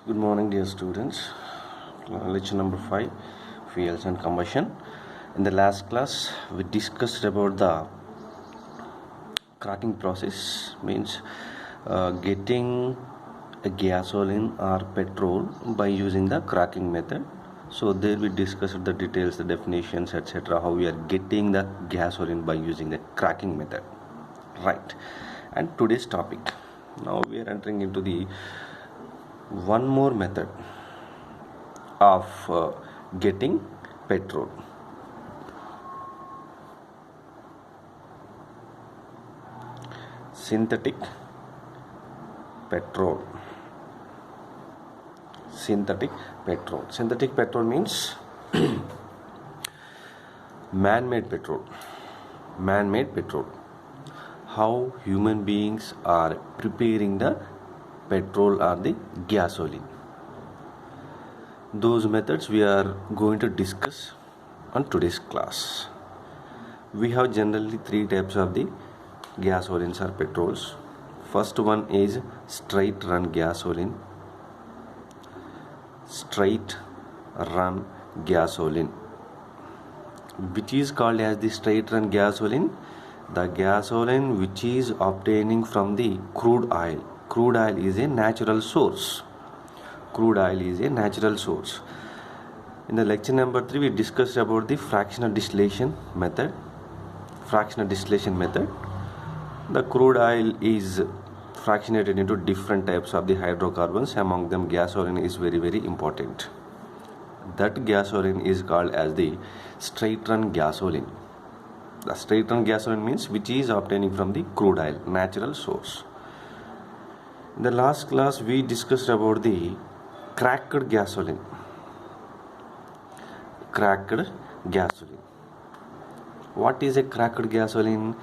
Good morning, dear students. Lecture number 5, fuels and combustion. In the last class, we discussed about the cracking process, means getting a gasoline or petrol by using the cracking method. So there we discussed the details, the definitions, etc. How we are getting the gasoline by using the cracking method, right? And today's topic. Now we are entering into the one more method of getting petrol. Synthetic petrol. Synthetic petrol. Synthetic petrol means man-made petrol. Man-made petrol. How human beings are preparing the petrol or the gasoline. Those methods we are going to discuss on today's class. We have generally three types of the gasolines or petrols. First one is straight run gasoline. Straight run gasoline, which is called as the straight run gasoline, the gasoline which is obtaining from the crude oil. Crude oil is a natural source. Crude oil is a natural source. In the lecture number 3, we discussed about the fractional distillation method. Fractional distillation method. The crude oil is fractionated into different types of the hydrocarbons. Among them, gasoline is very, very important. That gasoline is called as the straight run gasoline. The straight run gasoline means which is obtaining from the crude oil, natural source. In the last class, we discussed about the cracked gasoline. Cracked gasoline. What is a cracked gasoline?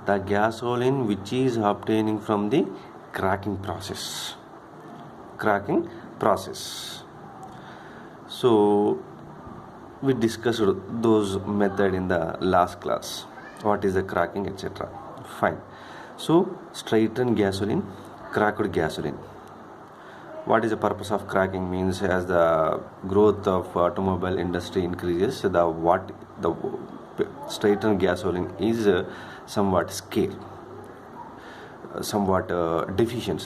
The gasoline which is obtaining from the cracking process. Cracking process. So we discussed those methods in the last class. What is the cracking, etc. Fine. So straight run gasoline, cracked gasoline. What is the purpose of cracking? Means as the growth of automobile industry increases, the straight run gasoline is somewhat scarce, somewhat deficient.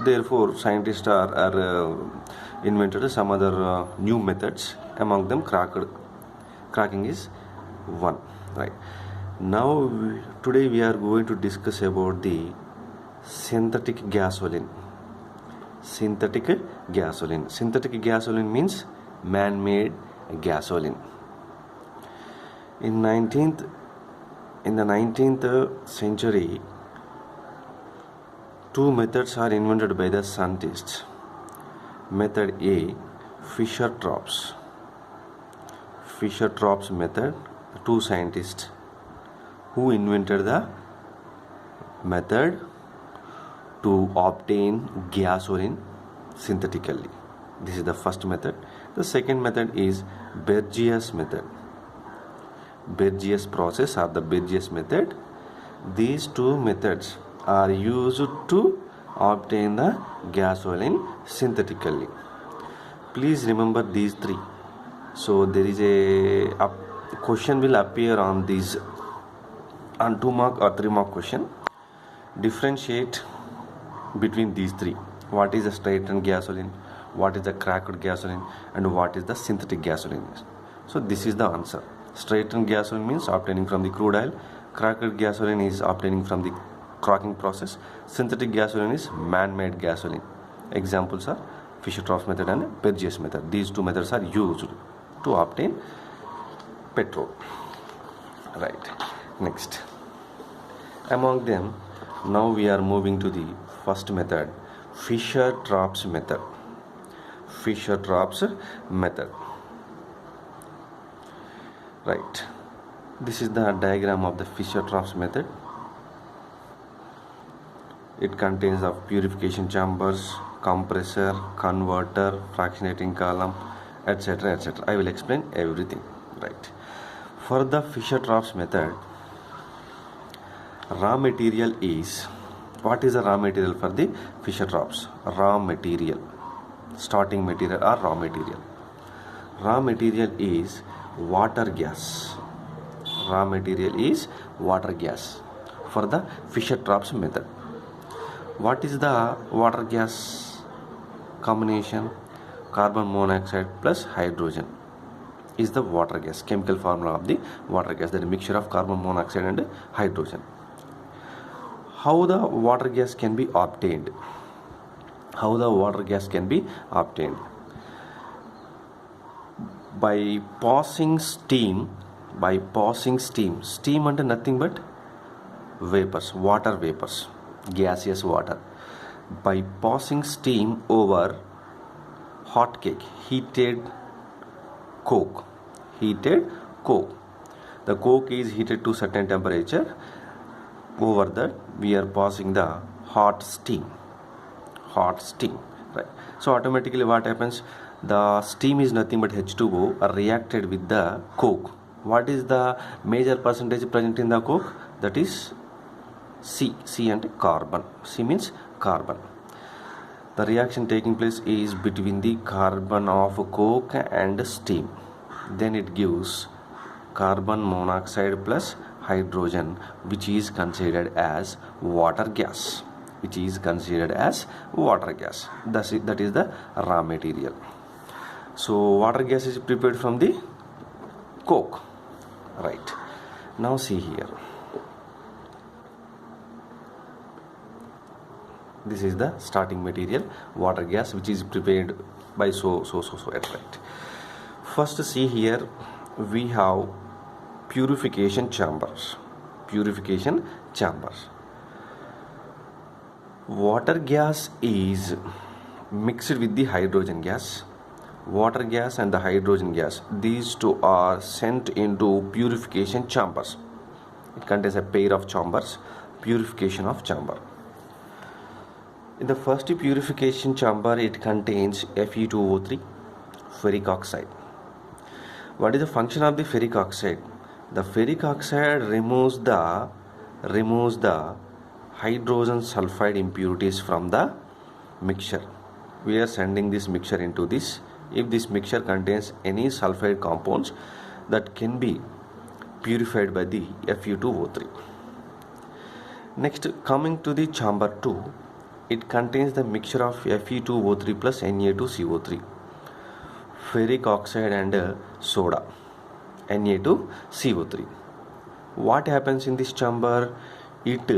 Therefore, scientists are invented some other new methods. Among them, cracking is one. Right. Now, today we are going to discuss about the synthetic gasoline. Synthetic gasoline. Synthetic gasoline means man-made gasoline. In the 19th century, two methods are invented by the scientists. Method A, Fischer-Tropsch. Fischer-Tropsch method, two scientists who invented the method to obtain gasoline synthetically. This is the first method. The second method is Berzelius method. Berzelius process or the Berzelius method. These two methods are used to obtain the gasoline synthetically. Please remember these three. So there is a question will appear on these on 2 mark or 3 mark question. Differentiate between these three. What is the straight run gasoline? What is the cracked gasoline? And what is the synthetic gasoline? So this is the answer. Straight run gasoline means obtaining from the crude oil. Cracked gasoline is obtaining from the cracking process. Synthetic gasoline is man-made gasoline. Examples are Fischer-Tropsch method and Berzelius method. These two methods are used to obtain petrol. Right. Next. Among them, now we are moving to the first method, Fischer-Tropsch method. Fischer-Tropsch method. Right. This is the diagram of the Fischer-Tropsch method. It contains of purification chambers, compressor, converter, fractionating column, etc. etc. I will explain everything. Right. For the Fischer-Tropsch method, raw material is, what is the raw material for the Fischer-Tropsch? Raw material starting material or raw material. Raw material is water gas. Raw material is water gas for the Fischer-Tropsch method. What is the water gas combination? Carbon monoxide plus hydrogen is the water gas. Chemical formula of the water gas, that is mixture of carbon monoxide and hydrogen. How the water gas can be obtained? How the water gas can be obtained? By passing steam. Steam and nothing but vapors, water vapors, gaseous water. By passing steam over hot cake, heated coke. The coke is heated to certain temperature. Over that we are passing the hot steam, right? So automatically what happens? The steam is nothing but H2O are reacted with the coke. What is the major percentage present in the coke? That is C and carbon. C means carbon. The reaction taking place is between the carbon of coke and steam. Then it gives carbon monoxide plus hydrogen, which is considered as water gas. That is the raw material. So water gas is prepared from the coke, right? Now see here. This is the starting material, water gas, which is prepared by so right. First see here, we have purification chambers. Water gas is mixed with the hydrogen gas. Water gas and the hydrogen gas, these two are sent into purification chambers. It contains a pair of chambers, purification of chamber. In the first purification chamber, it contains Fe2O3, ferric oxide. What is the function of the ferric oxide? The ferric oxide removes the hydrogen sulfide impurities from the mixture. We are sending this mixture into this. If this mixture contains any sulfide compounds, that can be purified by the Fe2O3. Next, coming to the chamber 2, it contains the mixture of Fe2O3 plus Na2CO3, ferric oxide and soda, Na2CO3. What happens in this chamber? It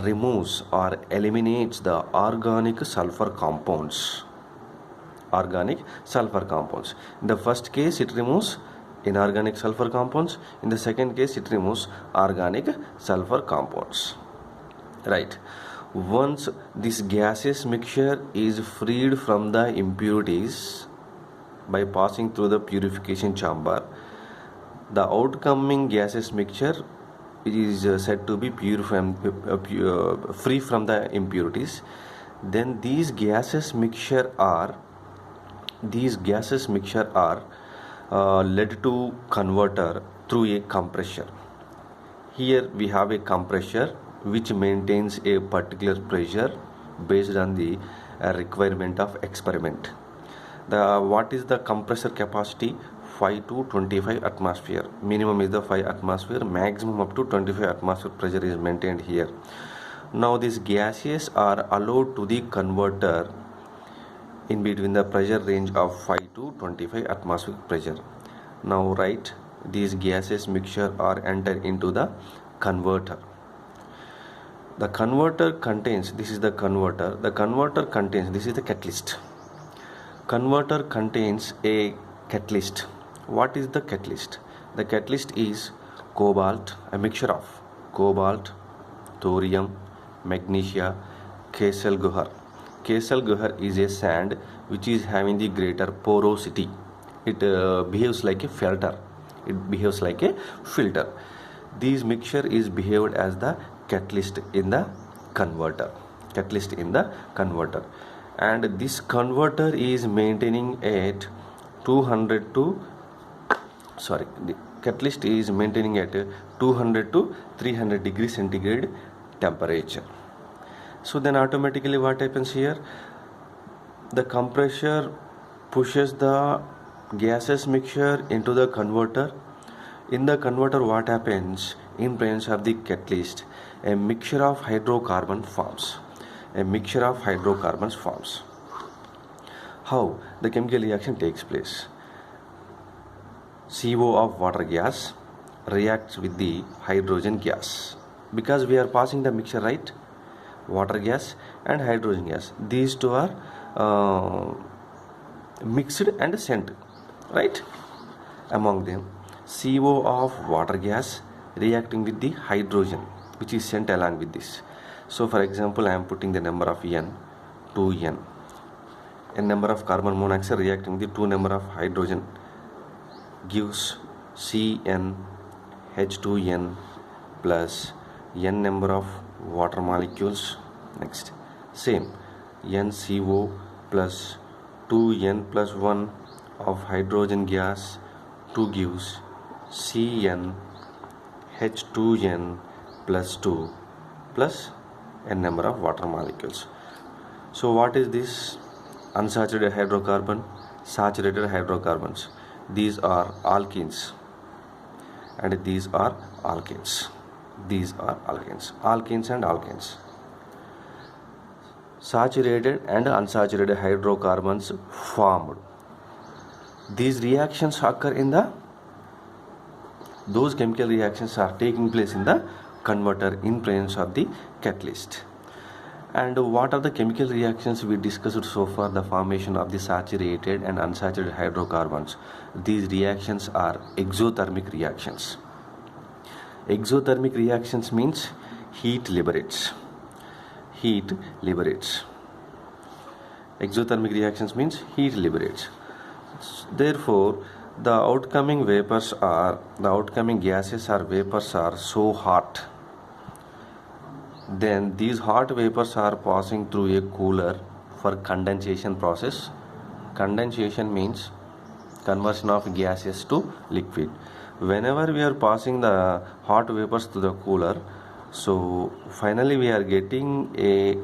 removes or eliminates the organic sulfur compounds. In the first case, it removes inorganic sulfur compounds. In the second case, it removes organic sulfur compounds, right? Once this gaseous mixture is freed from the impurities by passing through the purification chamber, the outcoming gaseous mixture is said to be free from the impurities. Then these gaseous mixture are led to converter through a compressor. Here we have a compressor which maintains a particular pressure based on the requirement of experiment. What is the compressor capacity? 5 to 25 atmosphere. Minimum is the 5 atmosphere, maximum up to 25 atmosphere pressure is maintained here. Now these gases are allowed to the converter in between the pressure range of 5 to 25 atmospheric pressure. Now write, these gases mixture are entered into the converter. The converter contains, this is the catalyst. Converter contains a catalyst. What is the catalyst? The catalyst is cobalt, a mixture of cobalt, thorium, magnesia, Kesel Guhar. Kesel Guhar is a sand which is having the greater porosity. It behaves like a filter. This mixture is behaved as the catalyst in the converter. And this converter is maintaining at the catalyst is maintaining at 200 to 300 degrees centigrade temperature. So then automatically what happens here? The compressor pushes the gaseous mixture into the converter. In the converter, what happens? In presence of the catalyst, a mixture of hydrocarbon forms. A mixture of hydrocarbons forms. How the chemical reaction takes place? CO of water gas reacts with the hydrogen gas, because we are passing the mixture, right? Water gas and hydrogen gas, these two are mixed and sent, right? Among them, CO of water gas reacting with the hydrogen which is sent along with this. So for example, I am putting the number of N, 2N, a number of carbon monoxide reacting with the 2 number of hydrogen gives CN H2N plus N number of water molecules. Next, same NCO plus 2N plus 1 of hydrogen gas to gives CN H2N plus 2 plus N number of water molecules. So what is this? Unsaturated hydrocarbon, saturated hydrocarbons. These are alkenes and these are alkanes. These are alkanes. Alkenes and alkanes. Saturated and unsaturated hydrocarbons formed. These reactions occur in those chemical reactions are taking place in the converter in presence of the catalyst. And what are the chemical reactions we discussed so far? The formation of the saturated and unsaturated hydrocarbons. These reactions are exothermic reactions. Exothermic reactions means heat liberates. Heat liberates. Exothermic reactions means heat liberates. Therefore, the outcoming gases or vapors are so hot. Then these hot vapors are passing through a cooler for condensation process. Condensation means conversion of gases to liquid. Whenever we are passing the hot vapors to the cooler, so finally we are getting a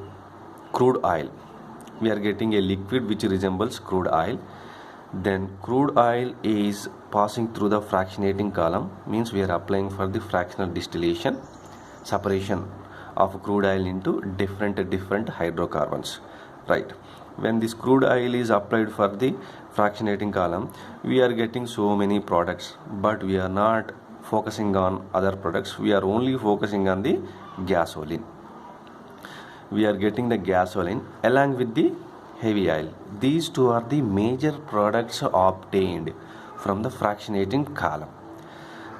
crude oil. We are getting a liquid which resembles crude oil. Then crude oil is passing through the fractionating column, means we are applying for the fractional distillation, separation of crude oil into different hydrocarbons, right? When this crude oil is applied for the fractionating column, we are getting so many products, but we are not focusing on other products. We are only focusing on the gasoline. We are getting the gasoline along with the heavy oil. These two are the major products obtained from the fractionating column.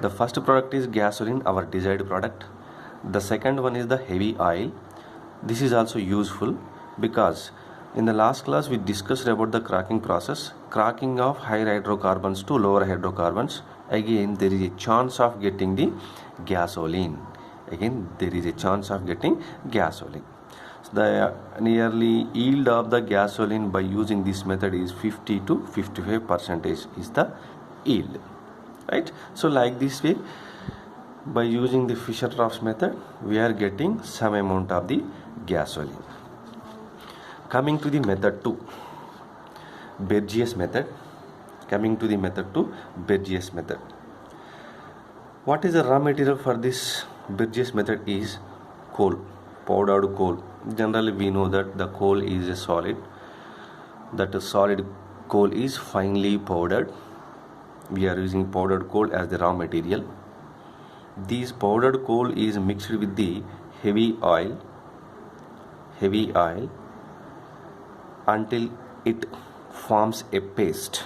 The first product is gasoline, our desired product. The second one is the heavy oil. This is also useful because in the last class we discussed about the cracking process, cracking of higher hydrocarbons to lower hydrocarbons. Again, there is a chance of getting the gasoline. So the nearly yield of the gasoline by using this method is 50 to 55% is the yield, right? So like this way, by using the Fischer-Tropsch method, we are getting some amount of the gasoline. Coming to the method 2, Bergius method. What is the raw material for this Bergius method is coal, powdered coal. Generally we know that the coal is a solid, that a solid coal is finely powdered. We are using powdered coal as the raw material. This powdered coal is mixed with the heavy oil until it forms a paste.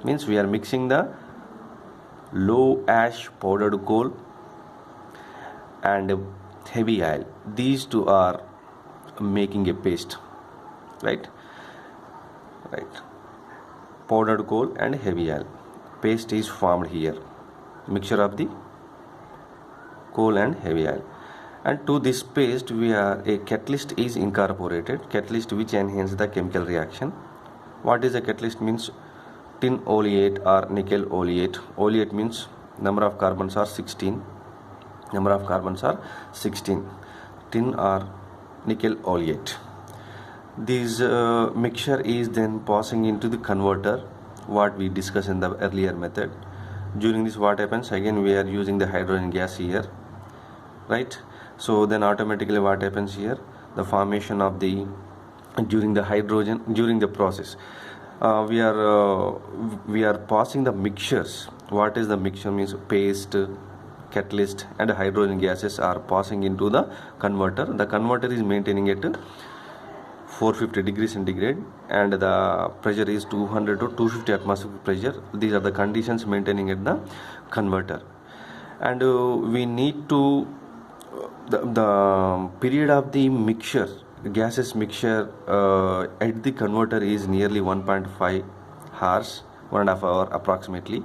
Means we are mixing the low ash powdered coal and heavy oil. These two are making a paste, right? Powdered coal and heavy oil. Paste is formed here. Mixture of the coal and heavy oil. And to this paste a catalyst is incorporated, catalyst which enhances the chemical reaction. What is a catalyst? Means tin oleate or nickel oleate. Oleate means number of carbons are 16. Tin or nickel oleate. This mixture is then passing into the converter, what we discussed in the earlier method. During this, what happens? Again, we are using the hydrogen gas here, right? So then automatically what happens here? The formation of the during the process, we are passing the mixtures. What is the mixture? Means paste, catalyst, and hydrogen gases are passing into the converter. The converter is maintaining at 450 degrees centigrade, and the pressure is 200 to 250 atmospheric pressure. These are the conditions maintaining at the converter. And we need to the period of the mixture, gases mixture at the converter is nearly 1.5 hours, 1.5 hour approximately,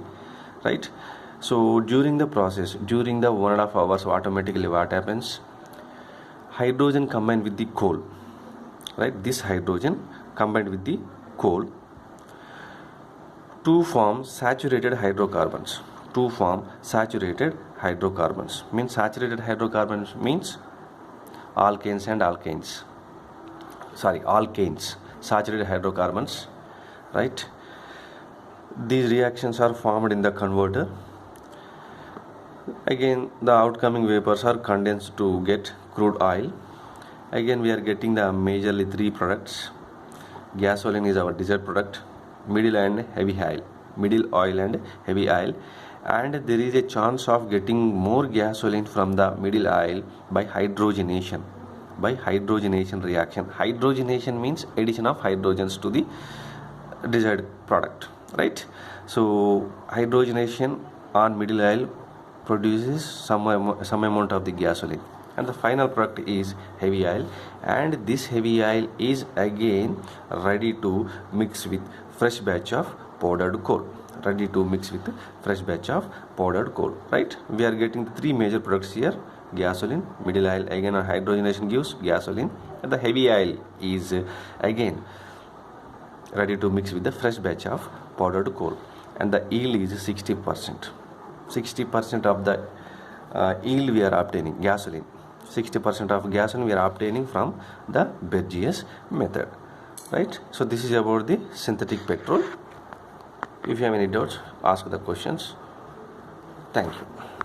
right? So during the process, during the 1.5 hours, automatically what happens? Hydrogen combined with the coal, right? This hydrogen combined with the coal to form saturated hydrocarbons. To form saturated hydrocarbons. Means saturated hydrocarbons means alkanes and alkanes. Sorry, alkanes. Saturated hydrocarbons, right? These reactions are formed in the converter. Again, the outcoming vapors are condensed to get crude oil. Again, we are getting the majorly three products. Gasoline is our desired product, middle and heavy oil, middle oil and heavy oil, and there is a chance of getting more gasoline from the middle oil by hydrogenation, reaction. Hydrogenation means addition of hydrogens to the desired product, right? So hydrogenation on middle oil produces some amount of the gasoline, and the final product is heavy oil, and this heavy oil is again ready to mix with fresh batch of powdered coal, right? We are getting three major products here: gasoline, middle oil, again hydrogenation gives gasoline, and the heavy oil is again ready to mix with the fresh batch of powdered coal, and the yield is 60%. 60% of the yield we are obtaining gasoline. 60% of gasoline we are obtaining from the Bergius method, right? So this is about the synthetic petrol. If you have any doubts, ask the questions. Thank you.